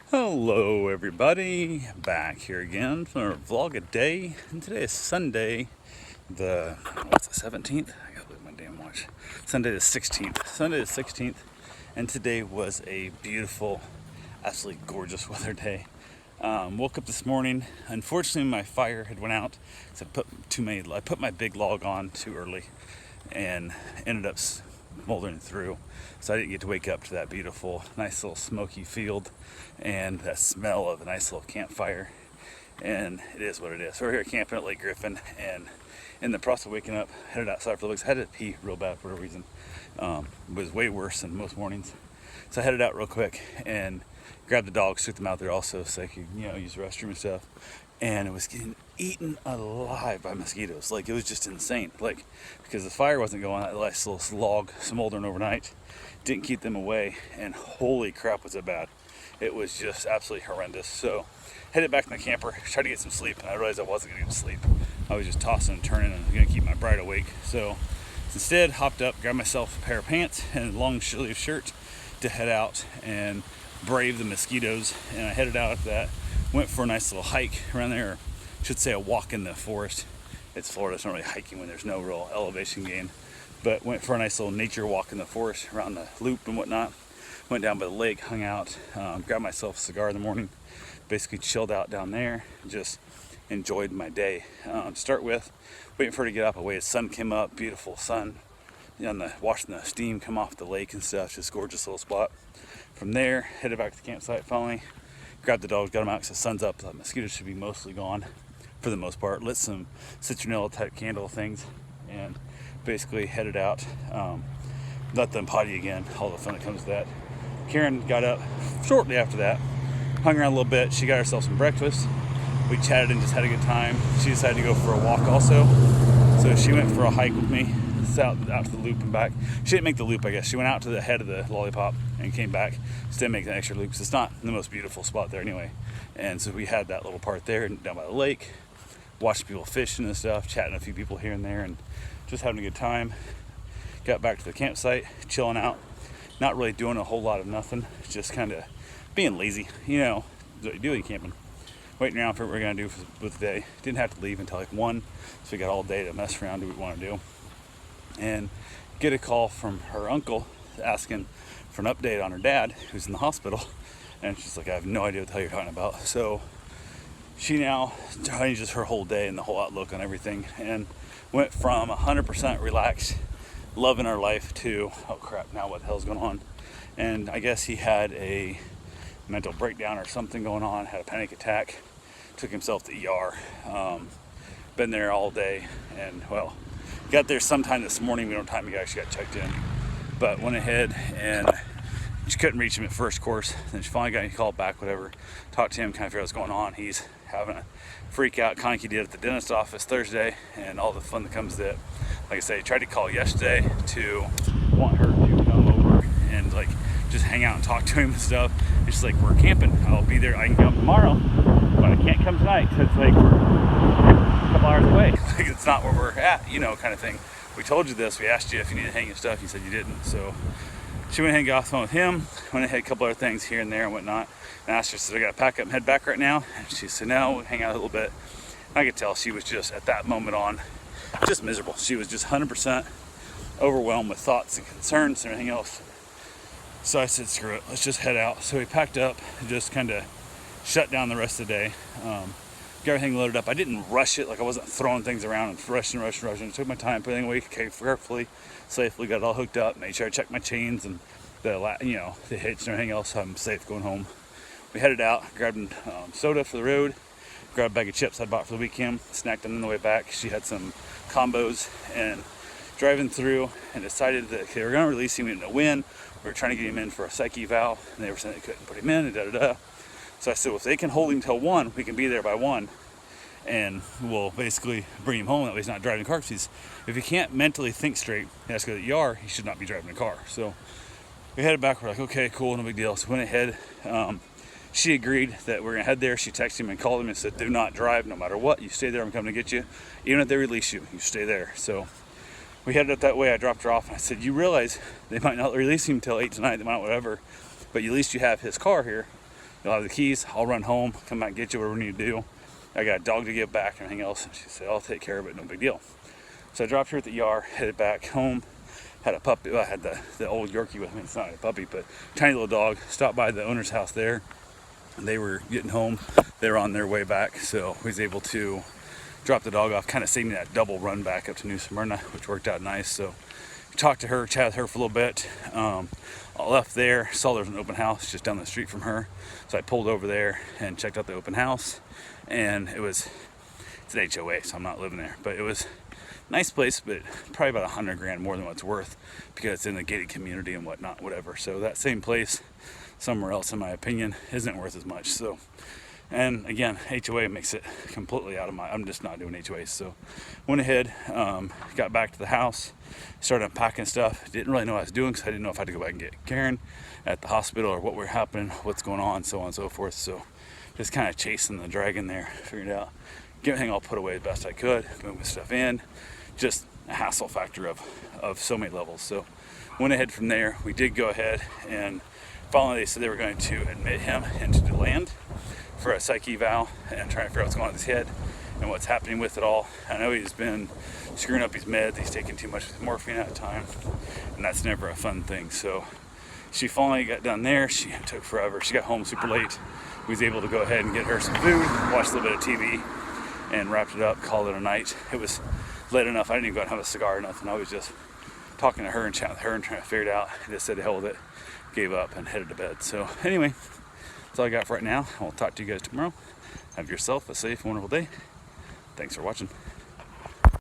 Hello everybody, back here again for a vlog a day, and today is Sunday, the 17th? I gotta look at my damn watch. Sunday the 16th, and today was a beautiful, absolutely gorgeous weather day. Woke up this morning. Unfortunately, my fire had went out because I put my big log on too early, and ended up smoldering through. So I didn't get to wake up to that beautiful, nice little smoky field and that smell of a nice little campfire. And it is what it is. So we're here camping at Lake Griffin, and in the process of waking up, headed outside for the weeks. I had to pee real bad for a reason. It was way worse than most mornings. So I headed out real quick and grabbed the dogs, took them out there also so I could, use the restroom and stuff. And it was getting eaten alive by mosquitoes. Like, it was just insane. Like, because the fire wasn't going, that nice little log smoldering overnight didn't keep them away, and holy crap was it bad. It was just absolutely horrendous. So headed back to my camper, tried to get some sleep, and I realized I wasn't gonna get sleep. I was just tossing and turning and gonna keep my bride awake. So instead, hopped up, grabbed myself a pair of pants and a long sleeve shirt to head out and brave the mosquitoes. And I headed out after that, went for a nice little hike around there, or I should say a walk in the forest. It's Florida, it's not really hiking when there's no real elevation gain, but went for a nice little nature walk in the forest around the loop and whatnot. Went down by the lake, hung out, grabbed myself a cigar in the morning, basically chilled out down there, just enjoyed my day. To start with, waiting for her to get up, I waited, sun came up, beautiful sun, watching the steam come off the lake and stuff, just gorgeous little spot. From there, headed back to the campsite finally, grabbed the dogs, got them out because the sun's up, the mosquitoes should be mostly gone for the most part, lit some citronella type candle things, and basically headed out, let them potty again, all the fun that comes to that. Karen got up shortly after that, hung around a little bit, she got herself some breakfast, we chatted and just had a good time. She decided to go for a walk also, so she went for a hike with me, out to the loop and back. She didn't make the loop, I guess. She went out to the head of the Lollipop and came back. Still make the extra loop because it's not the most beautiful spot there anyway. And so we had that little part there down by the lake, watched people fishing and stuff, chatting to a few people here and there, and just having a good time. Got back to the campsite, chilling out, not really doing a whole lot of nothing, just kind of being lazy. What you do when you're camping. Waiting around for what we're going to do with the day. Didn't have to leave until like 1, so we got all day to mess around, do what we want to do. And get a call from her uncle asking for an update on her dad, who's in the hospital. And she's like, I have no idea what the hell you're talking about. So she now changes her whole day and the whole outlook on everything, and went from 100% relaxed, loving our life, to, oh crap, now what the hell's going on? And I guess he had a mental breakdown or something going on, had a panic attack, took himself to ER. Been there all day, and well, got there sometime this morning. We don't know what time he actually got checked in, but went ahead, and she couldn't reach him at first, of course. Then she finally got a call back, whatever, talked to him, kind of figure out what's going on. He's having a freak out, kind of like he did at the dentist office Thursday, and all the fun that comes to it. Like I say, tried to call yesterday to want her to come over and like just hang out and talk to him and stuff. It's like, we're camping, I'll be there, I can come tomorrow, but I can't come tonight because it's like we're a couple hours away. Like, it's not where we're at, kind of thing. We told you this, we asked you if you needed to hang your stuff, you said you didn't. So she went ahead and got off the phone with him, went ahead, a couple other things here and there and whatnot, and asked her, said, I gotta pack up and head back right now? And she said, no, we'll hang out a little bit. And I could tell she was just, at that moment on, just miserable. She was just 100% overwhelmed with thoughts and concerns and everything else. So I said, screw it, let's just head out. So we packed up and just kind of shut down the rest of the day. Got everything loaded up. I didn't rush it, like I wasn't throwing things around and rushing. I took my time, put everything away carefully, safely, got it all hooked up, made sure I checked my chains and the hitch and everything else, so I'm safe going home. We headed out, grabbed soda for the road, grabbed a bag of chips I bought for the weekend, snacked them on the way back. She had some combos, and driving through, and decided that they were going to release him. We didn't know when. We were trying to get him in for a psych eval, and they were saying they couldn't put him in, and da-da-da. So I said, well, if they can hold him till 1, we can be there by 1, and we'll basically bring him home. That way he's not driving the car. Because if he can't mentally think straight, he has to go to the ER, he should not be driving a car. So we headed back. We're like, okay, cool, no big deal. So we went ahead. She agreed that we're going to head there. She texted him and called him and said, do not drive no matter what. You stay there, I'm coming to get you. Even if they release you, you stay there. So we headed up that way. I dropped her off, and I said, you realize they might not release him until 8 tonight, they might not, whatever, but at least you have his car here. you'll have the keys. I'll run home, come back and get you, whatever we need to do. I got a dog to get back and everything else. And she said, I'll take care of it, no big deal. So I dropped her at the yard, headed back home. Had a puppy. Well, I had the old Yorkie with me. It's not a puppy, but tiny little dog. Stopped by the owner's house there. They were getting home. They were on their way back, so we was able to drop the dog off. Kind of saving that double run back up to New Smyrna, which worked out nice. So talked to her, chatted with her for a little bit. I left there. Saw there was an open house just down the street from her, so I pulled over there and checked out the open house. And it's an HOA, so I'm not living there, but it was nice place, but probably about $100,000 more than what it's worth because it's in a gated community and whatnot, whatever. So that same place somewhere else, in my opinion, isn't worth as much. So, and again, HOA makes it completely out of I'm just not doing HOAs. So went ahead, got back to the house, started unpacking stuff. Didn't really know what I was doing because I didn't know if I had to go back and get Karen at the hospital or what were happening, what's going on, so on and so forth. So just kind of chasing the dragon there, figured out, get everything all put away the best I could, moving stuff in. Just a hassle factor of so many levels. So went ahead from there. We did go ahead and finally they said they were going to admit him into the land for a psych eval and trying to figure out what's going on with his head and what's happening with it all. I know he's been screwing up his meds. He's taking too much morphine at a time, and that's never a fun thing. So she finally got done there. She took forever. She got home super late. We was able to go ahead and get her some food, watch a little bit of TV, and wrapped it up, called it a night. It was late enough, I didn't even go out and have a cigar or nothing. I was just talking to her and chatting with her and trying to figure it out. I just said the hell with it, gave up and headed to bed. So anyway, that's all I got for right now. I'll talk to you guys tomorrow. Have yourself a safe, wonderful day. Thanks for watching.